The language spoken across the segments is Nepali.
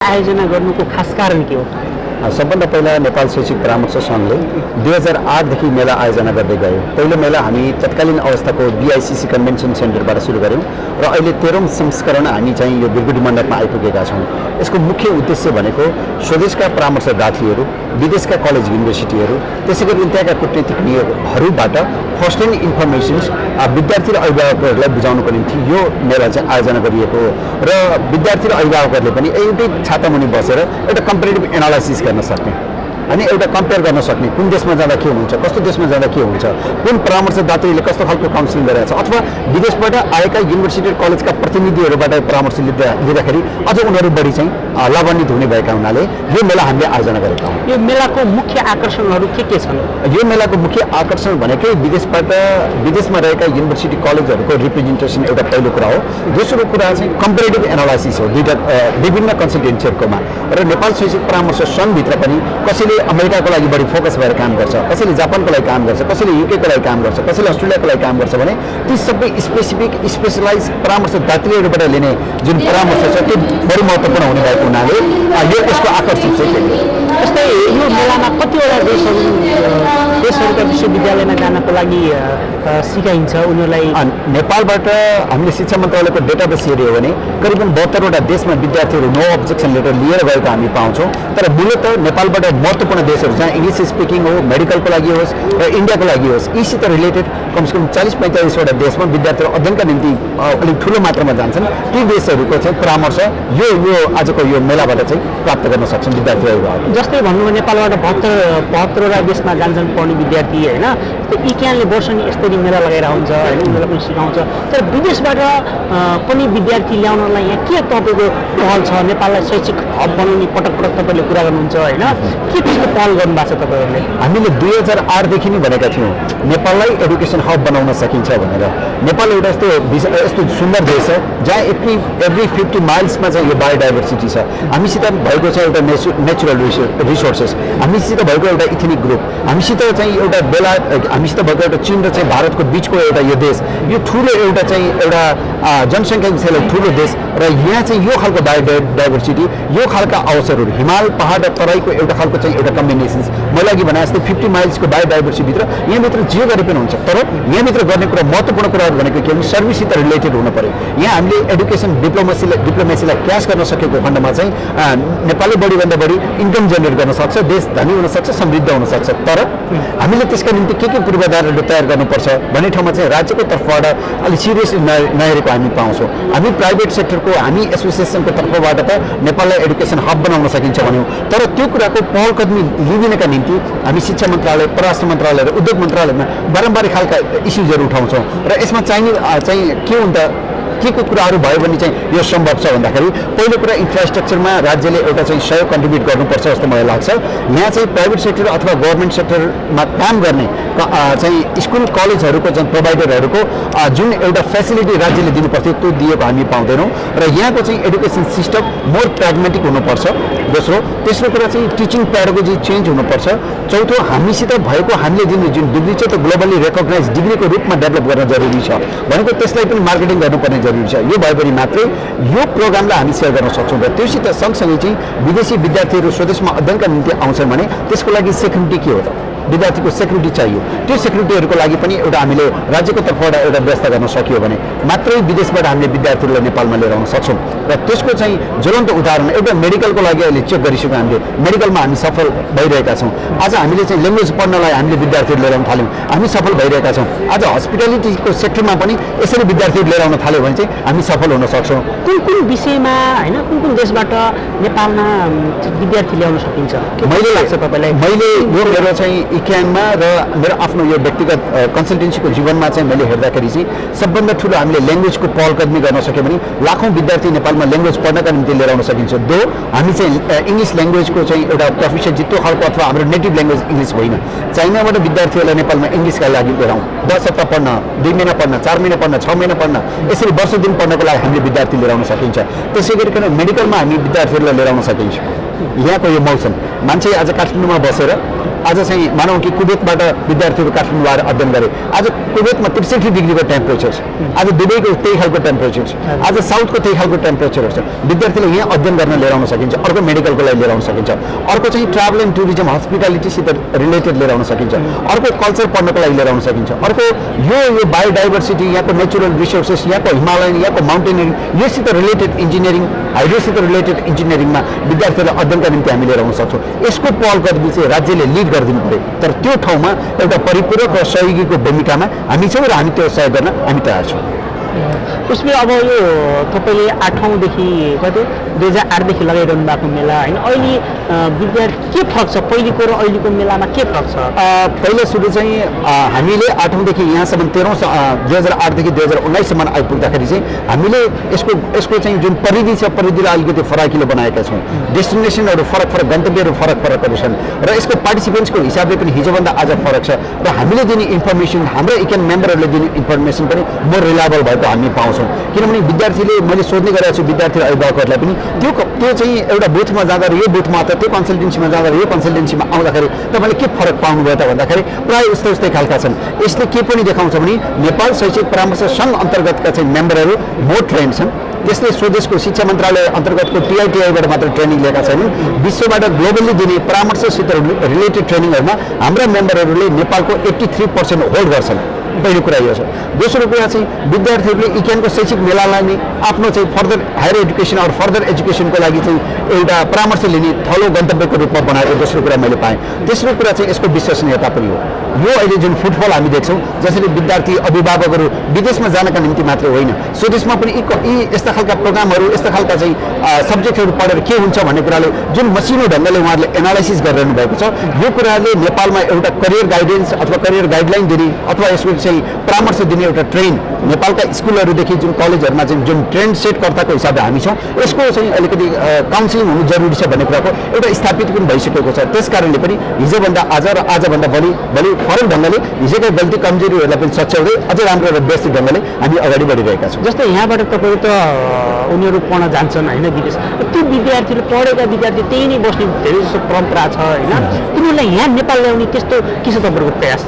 आयोजना गर्नुको खास कारण के हो? सबभन्दा पहिला नेपाल शैक्षिक परामर्श सङ्घले 2008 देखि मेला आयोजना गर्दै गयो। पहिलो मेला हामी तत्कालीन अवस्थाको बीआईसीसी कन्भेन्सन सेन्टरबाट सुरु गऱ्यौँ र अहिले 13औं संस्करण हामी चाहिँ यो बिरगुडी मण्डपमा आइपुगेका छौँ। यसको मुख्य उद्देश्य भनेको स्वदेशका परामर्शदाताहरू, विदेशका कलेज युनिभर्सिटीहरू, त्यसै गरी त्यहाँका कूटनीतिज्ञहरूबाट फर्स्ट ह्यान्ड इन्फर्मेसन्स विद्यार्थी र अभिभावकहरूलाई बुझाउनको निम्ति यो मेला चाहिँ आयोजना गरिएको हो र विद्यार्थी र अभिभावकहरूले पनि एउटै छातामुनि बसेर एउटा कम्पेरिटिभ एनालाइसिस गर्न सक्ने अनि एउटा कम्पेयर गर्न सक्ने, कुन देशमा जाँदा के हुन्छ, कस्तो देशमा जाँदा के हुन्छ, कुन परामर्शदाताले कस्तो खालको काउन्सिलिङ गरेको छ, अथवा विदेशबाट आएका युनिभर्सिटी कलेजका प्रतिनिधिहरूबाट परामर्श लिँदाखेरि अझ उनीहरू बढी चाहिँ लाभान्वित हुने भएका हुनाले यो मेला हामीले आयोजना गरेका हौँ। यो मेलाको मुख्य आकर्षणहरू के छन्? यो मेलाको मुख्य आकर्षण भनेकै विदेशमा रहेका युनिभर्सिटी कलेजहरूको रिप्रेजेन्टेसन एउटा पहिलो कुरा हो। दोस्रो कुरा चाहिँ कम्पेरिटिभ एनालाइसिस हो विभिन्न कन्सल्टेन्सीहरूकोमा। र नेपाल शैक्षिक परामर्श सङ्घभित्र पनि कसैले अमेरिकाको लागि बढी फोकस भएर काम गर्छ, कसैले जापानको लागि काम गर्छ, कसैले युकेको लागि काम गर्छ, कसैले अस्ट्रेलियाको लागि काम गर्छ भने ती सबै स्पेसलाइज परामर्शदाताहरूबाट लिने जुन परामर्श छ त्यो बढी महत्त्वपूर्ण हुने भएको हुनाले यो यसको आकर्षित चाहिँ जस्तै यो मेलामा कतिवटा देशहरूका विश्वविद्यालयमा जानको लागि सिकाइन्छ उनीहरूलाई? नेपालबाट हामीले शिक्षा मन्त्रालयको डेटाबेस हेऱ्यो भने करिबन 72वटा देशमा विद्यार्थीहरू नो अब्जेक्सन लेटर लिएर गएको हामी पाउँछौँ। तर मूलत नेपालबाट महत्त्वपूर्ण देशहरू जहाँ इङ्ग्लिस स्पिकिङ हो, मेडिकलको लागि होस् र इन्डियाको लागि होस्, यीसित रिलेटेड कमसेकम 40-45वटा देशमा विद्यार्थीहरू अध्ययनका निम्ति अलिक ठुलो मात्रामा जान्छन्। ती देशहरूको चाहिँ परामर्श यो आजको यो मेलाबाट चाहिँ प्राप्त गर्न सक्छन् विद्यार्थीहरू। जस्तै भन्नुभयो नेपालबाट 72वटा देशमा जान्छन् पढ्ने विद्यार्थी होइन, इक्यानले वर्षनी यसरी मेला लगाएर हुन्छ होइन, उनीहरूलाई पनि सिकाउँछ। तर विदेशबाट पनि विद्यार्थी ल्याउनलाई यहाँ के तपाईँको पहल छ? नेपाललाई शैक्षिक हब बनाउने पटक तपाईँले कुरा गर्नुहुन्छ होइन, के त्यस्तो पहल गर्नुभएको छ तपाईँहरूले? हामीले 2008देखि नै भनेका थियौँ नेपाललाई एडुकेसन हब बनाउन सकिन्छ भनेर। नेपाल एउटा यस्तो सुन्दर देश छ जहाँ एभ्री 50 माइल्समा चाहिँ यो बायोडाइभर्सिटी छ। हामीसित भएको छ एउटा नेचुरल रिसोर्सेस, हामीसित भएको एउटा इथनिक ग्रुप, हामीसित चाहिँ एउटा हामीसित भएको एउटा चीन र चाहिँ भारतको बिचको एउटा यो देश, यो ठुलो एउटा चाहिँ एउटा जनसङ्ख्या हिसाबले ठुलो देश र यहाँ चाहिँ यो खालको बायोडाइभर्सिटी, यो खालका अवसरहरू हिमाल पहाड र तराईको एउटा खालको चाहिँ एउटा कम्बिनेसन्स मैले अघि भने जस्तै 50 माइल्सको बायोडाइभर्सिटीभित्र यहाँभित्र जे गरे पनि हुन्छ। तर यहाँभित्र गर्ने कुरा महत्त्वपूर्ण कुराहरू भनेको के भने सर्भिससित रिलेटेड हुनु पऱ्यो। यहाँ हामीले एडुकेसन डिप्लोमेसीलाई क्यास गर्न सकेको खण्डमा चाहिँ नेपालले बढीभन्दा बढी इन्कम जेनेरेट गर्न सक्छ, देश धनी हुनसक्छ, समृद्ध हुनसक्छ। तर हामीले त्यसका निम्ति के पूर्वाधारहरू तयार गर्नुपर्छ भन्ने ठाउँमा चाहिँ राज्यको तर्फबाट अलिक सिरियस नहेरेको हामी पाउँछौँ। हामी प्राइभेट सेक्टरको हामी एसोसिएसनको तर्फबाट त नेपाललाई एडुकेसन हब बनाउन सकिन्छ भन्यौँ। तर त्यो कुराको पहल कदमी लिदिनका निम्ति हामी शिक्षा मन्त्रालय, परराष्ट्र मन्त्रालय र उद्योग मन्त्रालयमा बारम्बार खालका इस्युजहरू उठाउँछौँ र यसमा चाहिँ के हुन्छ के कुराहरू भयो भने चाहिँ यो सम्भव छ भन्दाखेरि पहिलो कुरा इन्फ्रास्ट्रक्चरमा राज्यले एउटा चाहिँ सहयोग कन्ट्रिब्युट गर्नुपर्छ जस्तो मलाई लाग्छ। यहाँ चाहिँ प्राइभेट सेक्टर अथवा गभर्मेन्ट सेक्टरमा काम गर्ने चाहिँ स्कुल कलेजहरूको चाहिँ प्रोभाइडरहरूको जुन एउटा फेसिलिटी राज्यले दिनुपर्थ्यो त्यो दिएको हामी पाउँदैनौँ र यहाँको चाहिँ एडुकेसन सिस्टम मोर प्राग्मेटिक हुनुपर्छ। तेस्रो कुरा चाहिँ टिचिङ पेडागोजी चेन्ज हुनुपर्छ। चौथो हामीसित भएको हामीले दिने जुन डिग्री छ त्यो ग्लोबली रेकग्नाइज डिग्रीको रूपमा डेभलप गर्न जरुरी छ भनेको त्यसलाई पनि मार्केटिङ गर्नुपर्ने जरुरी छ। यो भएपछि मात्रै यो प्रोग्रामलाई हामी सेयर गर्न सक्छौँ र त्योसित सँगसँगै चाहिँ विदेशी विद्यार्थीहरू स्वदेशमा अध्ययनका निम्ति आउँछन् भने त्यसको लागि सेक्युरिटी के हो त? विद्यार्थीको सेक्युरिटी चाहियो। त्यो सेक्युरिटीहरूको लागि पनि एउटा हामीले राज्यको तर्फबाट एउटा व्यवस्था गर्न सकियो भने मात्रै विदेशबाट हामीले विद्यार्थीहरूलाई नेपालमा लिएर आउन सक्छौँ। र त्यसको चाहिँ ज्वलन्त उदाहरण एउटा मेडिकलको लागि अहिले चेक गरिसक्यौँ हामीले, मेडिकलमा हामी सफल भइरहेका छौँ। आज हामीले चाहिँ ल्याङ्ग्वेज पढ्नलाई हामीले विद्यार्थीहरू लिएर आउन थाल्यौँ, हामी सफल भइरहेका छौँ। आज हस्पिटालिटीको सेक्टरमा पनि यसरी विद्यार्थीहरू लिएर आउन थाल्यो भने चाहिँ हामी सफल हुन सक्छौँ। कुन विषयमा होइन, कुन देशबाट नेपालमा विद्यार्थी ल्याउन सकिन्छ मैले लाग्छ तपाईँलाई? मैले यो मेरो चाहिँ इक्यानमा र मेरो आफ्नो यो व्यक्तिगत कन्सल्टेन्सीको जीवनमा चाहिँ मैले हेर्दाखेरि चाहिँ सबभन्दा ठुलो हामीले ल्याङ्ग्वेजको पहल कदमी गर्न सक्यो भने लाखौँ विद्यार्थी नेपालमा ल्याङ्ग्वेज पढ्नका निम्ति लिएर आउन सकिन्छ। हामी चाहिँ इङ्ग्लिस ल्याङ्ग्वेजको चाहिँ एउटा प्रोफिसियन्सी त्यो खालको अथवा हाम्रो नेटिभ ल्याङ्ग्वेज इङ्ग्लिस होइन। चाइनाबाट विद्यार्थीहरूलाई नेपालमा इङ्ग्लिसका लागि लिएर आउँ, 10 हप्ता पढ्न, 2 महिना पढ्न, 4 महिना पढ्न, 6 महिना पढ्न, यसरी वर्ष दिन पढ्नको लागि हामीले विद्यार्थी लिएर आउन सकिन्छ। त्यसै गरिकन मेडिकलमा हामी विद्यार्थीहरूलाई लिएर आउन सकिन्छ। यहाँको यो मौसम मान्छे आज काठमाडौँमा बसेर आज चाहिँ मानौँ कि कुवेतबाट विद्यार्थीहरू काठमाडौँ आएर अध्ययन गरे, आज कुवेतमा 63 डिग्रीको टेम्परेचर छ, आज दुबईको त्यही खालको टेम्परेचर छ, आज साउथको त्यही खालको टेम्परेचर छ। विद्यार्थीले यहाँ अध्ययन गर्न लिएर आउन सकिन्छ, अर्को मेडिकलको लागि लिएर आउन सकिन्छ, अर्को चाहिँ ट्राभल एन्ड टुरिज्म हस्पिटालिटीसित रिलेटेड लिएर आउन सकिन्छ, अर्को कल्चर पढ्नको लागि लिएर आउन सकिन्छ, अर्को यो बायोडाइभर्सिटी, यहाँको नेचुरल रिसोर्सेस, यहाँको हिमालयन, यहाँको माउन्टेनियरिङ, योसित रिलेटेड इन्जिनियरिङ, हाइड्रोसित रिलेटेड इन्जिनियरिङमा विद्यार्थीहरूलाई अध्ययनका निम्ति हामी लिएर आउन सक्छौँ। यसको पहल गरिदिनु चाहिँ राज्यले लिड गरिदिनु पऱ्यो। तर त्यो ठाउँमा एउटा परिपूरक र सहयोगीको भूमिकामा हामी छौँ र हामी त्यो सहयोग गर्न हामी तयार छौँ। उसले अब यो तपाईँले 8औँदेखि कति 2008देखि लगाइरहनु भएको मेला होइन, अहिले विद्यार्थी के फरक छ पहिलेको र अहिलेको मेलामा के फरक छ? पहिला सुरु चाहिँ हामीले 8औँदेखि यहाँसम्म 2008देखि 2019सम्म आइपुग्दाखेरि चाहिँ हामीले यसको चाहिँ जुन परिधि छ, परिधिलाई अलिकति फराकिलो बनाएका छौँ। डेस्टिनेसनहरू फरक गन्तव्यहरू फरकहरू छन् र यसको पार्टिसिपेन्ट्सको हिसाबले पनि हिजोभन्दा आज फरक छ र हामीले दिने इन्फर्मेसन, हाम्रो इकेन मेम्बरहरूले दिने इन्फर्मेसन पनि मोर रिलायबल भएको हामी पाउँछौँ। किनभने विद्यार्थीले, मैले सोध्ने गरेको छु विद्यार्थी अभिभावकहरूलाई पनि, त्यो चाहिँ एउटा बुथमा जाँदा यो बुथमा अथवा त्यो कन्सल्टेन्सीमा जाँदा यो कन्सल्टेन्सीमा आउँदाखेरि तपाईँले के फरक पाउनुभयो त भन्दाखेरि प्रायः उस्तै खालका छन्। यसले के पनि देखाउँछ भने नेपाल शैक्षिक परामर्श सङ्घ अन्तर्गतका चाहिँ मेम्बरहरू मोर ट्रेन्ड छन्। त्यसले स्वदेशको शिक्षा मन्त्रालय अन्तर्गतको टिआइटिआईबाट मात्र ट्रेनिङ लिएका छैनन्, विश्वबाट ग्लोबल्ली दिने परामर्शसित रिलेटेड ट्रेनिङहरूमा हाम्रा मेम्बरहरूले नेपालको 83% होल्ड गर्छन्। पहिलो कुरा यो छ। दोस्रो कुरा चाहिँ विद्यार्थीहरूले इकेनको शैक्षिक मेलालाई नै आफ्नो चाहिँ further higher education or further एजुकेसनको लागि चाहिँ एउटा परामर्श लिने थलो गन्तव्यको रूपमा बनाएको दोस्रो कुरा मैले पाएँ। तेस्रो कुरा चाहिँ यसको विश्वसनीयता पनि हो। यो अहिले जुन फुटफल हामी देख्छौँ, जसरी विद्यार्थी अभिभावकहरू विदेशमा जानका निम्ति मात्र होइन, स्वदेशमा पनि यी यस्ता खालका प्रोग्रामहरू, यस्ता खालका चाहिँ सब्जेक्टहरू पढेर के हुन्छ भन्ने कुराले जुन मसिनो ढङ्गले उहाँहरूले एनालाइसिस गरिरहनु भएको छ, यो कुराले नेपालमा एउटा करियर गाइडेन्स अथवा करियर गाइडलाइन दिने अथवा यसको चाहिँ परामर्श दिने एउटा ट्रेन नेपालका स्कुलहरूदेखि जुन कलेजहरूमा चाहिँ जुन ट्रेन्ड सेटकर्ताको हिसाबले हामी छौँ, यसको चाहिँ अलिकति काउन्सिलिङ हुनु जरुरी छ भन्ने कुराको एउटा स्थापित पनि भइसकेको छ। त्यस कारणले पनि हिजोभन्दा आज र आजभन्दा भोलि फरक ढङ्गले हिजोका गल्ती कमजोरीहरूलाई पनि सच्याउँदै अझै राम्रो र व्यवस्थित ढङ्गले हामी अगाडि बढिरहेका छौँ। जस्तै यहाँबाट तपाईँ त उनीहरू पढ्न जान्छन् होइन विदेश, त्यो विद्यार्थीहरू पढेका विद्यार्थी त्यही नै बस्ने धेरै जस्तो परम्परा छ होइन, तिनीहरूलाई यहाँ नेपाल ल्याउने त्यस्तो के छ तपाईँको प्रयास?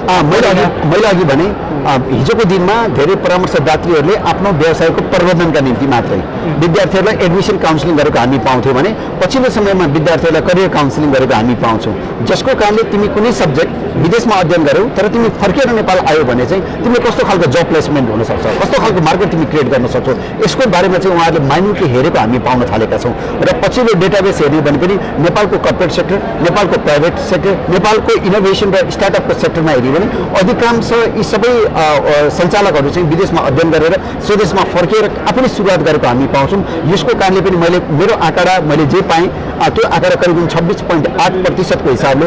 मैले अघि भने हिजोको दिनमा धेरै परामर्शदात्रीहरूले आफ्नो व्यवसायको प्रबन्धनका निम्ति मात्रै विद्यार्थीहरूलाई एडमिसन काउन्सिलिङ गरेको हामी पाउँथ्यौँ भने पछिल्लो समयमा विद्यार्थीहरूलाई करियर काउन्सिलिङ गरेको हामी पाउँछौँ। जसको कारणले तिमी कुनै सब्जेक्ट विदेशमा अध्ययन गर्यौ तर तिमी फर्केर नेपाल आयो भने चाहिँ तिमीले कस्तो खालको जब प्लेसमेन्ट हुनसक्छ, कस्तो खालको मार्केट तिमी क्रिएट गर्न सक्छौ, यसको बारेमा चाहिँ उहाँहरूले माइन्युटली हेरेको हामी पाउन थालेका छौँ। र पछिल्लो डेटाबेस हेर्ने भने पनि नेपालको कर्पोरेट सेक्टर, नेपालको प्राइभेट सेक्टर, नेपालको इनोभेसन र स्टार्टअपको सेक्टरमा हेऱ्यो भने अधिकांश यी सबै सञ्चालकहरू चाहिँ विदेशमा अध्ययन गरेर स्वदेशमा फर्केर आफूले सुरुवात गरेको हामी पाउँछौँ। यसको कारणले पनि मेरो आँकडा मैले जे पाएँ त्यो आँकडा करिब 26.8% हिसाबले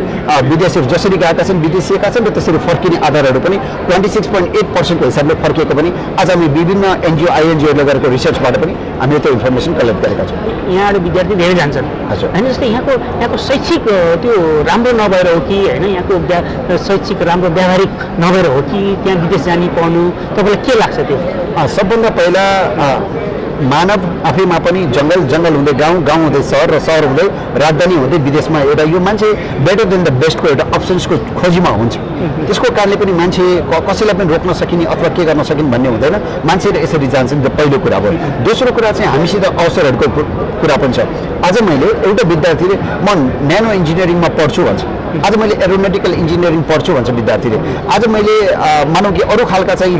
विदेशीहरू जसरी गएका छन् विदेशिएका छन् र त्यसरी फर्किने आधारहरू पनि 26.8% हिसाबले फर्किएको पनि आज हामी विभिन्न एनजिओ आइएनजिओले गरेको रिसर्चबाट पनि हामीले त्यो इन्फर्मेसन कलेक्ट गरेका छौँ। यहाँबाट विद्यार्थी धेरै जान्छन् होइन, जस्तै यहाँको शैक्षिक त्यो राम्रो नभएर हो कि होइन, यहाँको शैक्षिक राम्रो व्यावहारिक नभएर हो कि त्यहाँ विदेश जाने पढ्नु, तपाईँलाई के लाग्छ त्यो? सबभन्दा पहिला मानव आफैमा पनि जङ्गल हुँदै गाउँ हुँदै सहर र सहर हुँदै राजधानी हुँदै विदेशमा एउटा यो मान्छे बेटर देन द बेस्टको एउटा अप्सन्सको खोजीमा हुन्छ। त्यसको कारणले पनि मान्छे कसैलाई पनि रोक्न सकिने अथवा के गर्न सकिने भन्ने हुँदैन, मान्छेले यसरी जान्छन्। त्यो पहिलो कुरा हो। दोस्रो कुरा चाहिँ हामीसित अवसरहरूको कुरा पनि छ। आज मैले एउटा विद्यार्थीले म न्यानो इन्जिनियरिङमा पढ्छु भन्छ, आज मैले एरोनोटिकल इन्जिनियरिङ पढ्छु भन्छ विद्यार्थीले, आज मैले मानौँ कि अरू खालका चाहिँ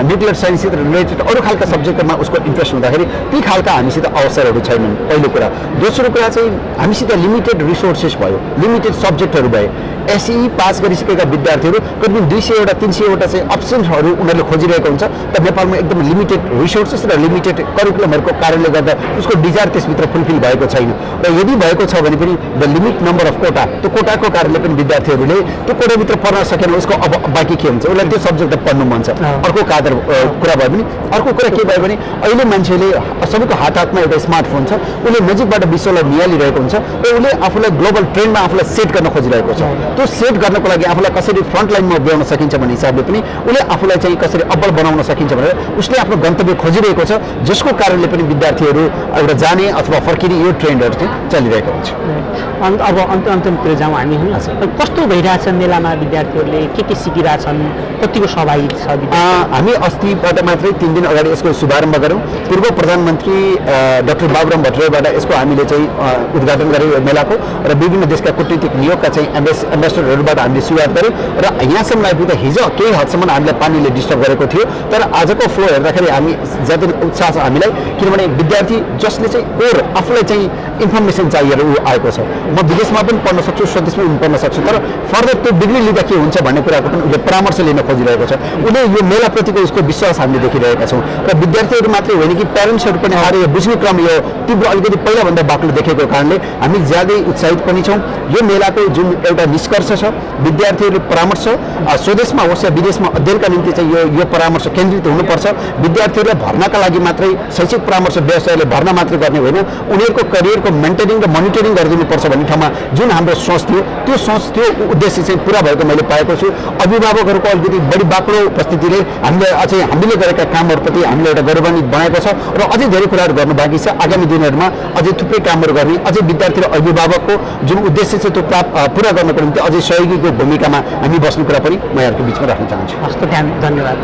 न्युक्लियर साइन्ससित रिलेटेड अरू खालका सब्जेक्टमा उसको इन्ट्रेस्ट हुँदाखेरि ती खालका हामीसित अवसरहरू छैनन्, पहिलो कुरा। दोस्रो कुरा चाहिँ हामीसित लिमिटेड रिसोर्सेस भयो, लिमिटेड सब्जेक्टहरू भए। एसई पास गरिसकेका विद्यार्थीहरू करिब 200वटा 300वटा चाहिँ अप्सन्सहरू उनीहरूले खोजिरहेको हुन्छ। तर नेपालमा एकदम लिमिटेड रिसोर्सेस र लिमिटेड करिकुलमहरूको कारणले गर्दा उसको डिजायर त्यसभित्र फुलफिल भएको छैन। र यदि भएको छ भने पनि द लिमिट नम्बर अफ कोटा, त्यो कोटाको कारणले पनि विद्यार्थीहरूले त्यो कोटाभित्र पढ्न सकेन, उसको अब बाँकी के हुन्छ, उसलाई त्यो सब्जेक्ट पढ्नु मन छ। अर्को कुरा भयो भने अर्को कुरा के भयो भने अहिले मान्छेले सबैको हातमा एउटा स्मार्टफोन छ, उसले नजिकबाट विश्वलाई निहालिरहेको हुन्छ र उसले आफूलाई ग्लोबल ट्रेन्डमा आफूलाई सेट गर्न खोजिरहेको छ। त्यो सेट गर्नको लागि आफूलाई कसरी फ्रन्ट लाइनमा उभ्याउन सकिन्छ भन्ने हिसाबले पनि उसले आफूलाई चाहिँ कसरी अब्बल बनाउन सकिन्छ भनेर उसले आफ्नो गन्तव्य खोजिरहेको छ, जसको कारणले पनि विद्यार्थीहरू एउटा जाने अथवा फर्किने यो ट्रेन्डहरू चाहिँ चलिरहेको हुन्छ। अब अन्तिमतिर जाउँ हामी, कस्तो भइरहेछ मेलामा विद्यार्थीहरूले के सिकिरहेछन् कतिको सहभागी छ हामी अस्तिबाट मात्रै 3 दिन अगाडि यसको शुभारम्भ गऱ्यौँ पूर्व प्रधानमन्त्री डाक्टर बाबुराम भट्टराईबाट यसको हामीले चाहिँ उद्घाटन गऱ्यौँ यो मेलाको र विभिन्न देशका कूटनीतिक नियोगका चाहिँ एम्बेसडरहरूबाट हामीले सुरुवात गऱ्यौँ र यहाँसम्म आइपुग्दा हिजो केही हदसम्म हामीलाई पानीले डिस्टर्ब गरेको थियो तर आजको फ्लो हेर्दाखेरि हामी ज्यादा उत्साह छ हामीलाई किनभने विद्यार्थी जसले चाहिँ कोर आफूलाई चाहिँ इन्फर्मेसन चाहिएर ऊ आएको छ म विदेशमा पनि पढ्न सक्छु स्वदेशमा पनि पढ्न सक्छु तर फर्दर त्यो डिग्री लिँदा के हुन्छ भन्ने कुराको पनि उसले परामर्श लिन खोजिरहेको छ उसले यो मेलाप्रतिको उसको विश्वास हामीले देखिरहेका छौँ र विद्यार्थीहरू मात्रै होइन कि प्यारेन्ट्सहरू पनि आएर यो बुझ्ने क्रम यो तीव्र अलिकति पहिलाभन्दा बाक्लो देखेको कारणले हामी ज्यादै उत्साहित पनि छौँ यो मेलाको जुन एउटा निष्कर्ष छ विद्यार्थीहरूले परामर्श स्वदेशमा होस् या विदेशमा अध्ययनका निम्ति चाहिँ यो परामर्श केन्द्रित हुनुपर्छ विद्यार्थीहरूलाई भर्नाका लागि मात्रै शैक्षिक परामर्श व्यवसायले भर्ना मात्रै गर्ने होइन उनीहरूको करियरको मेन्टेनिङ र मोनिटरिङ गरिदिनुपर्छ भन्ने ठाउँमा जुन हाम्रो सोच थियो त्यो सोच त्यो उद्देश्य चाहिँ पुरा भएको मैले पाएको छु अभिभावकहरूको अलिकति बढी बाक्लो उपस्थितिले हामीले गरेका कामहरूप्रति हामीले एउटा गौरवान्वित बनाएको छ र अझै धेरै कुराहरू गर्नु बाँकी छ आगामी दिनहरूमा अझै थुप्रै कामहरू गर्ने अझै विद्यार्थी र अभिभावकको जुन उद्देश्य छ त्यो पुरा गर्नको निम्ति अझै सहयोगीको भूमिकामा हामी बस्ने कुरा पनि म यहाँको बिचमा राख्न चाहन्छु हस्त धन्यवाद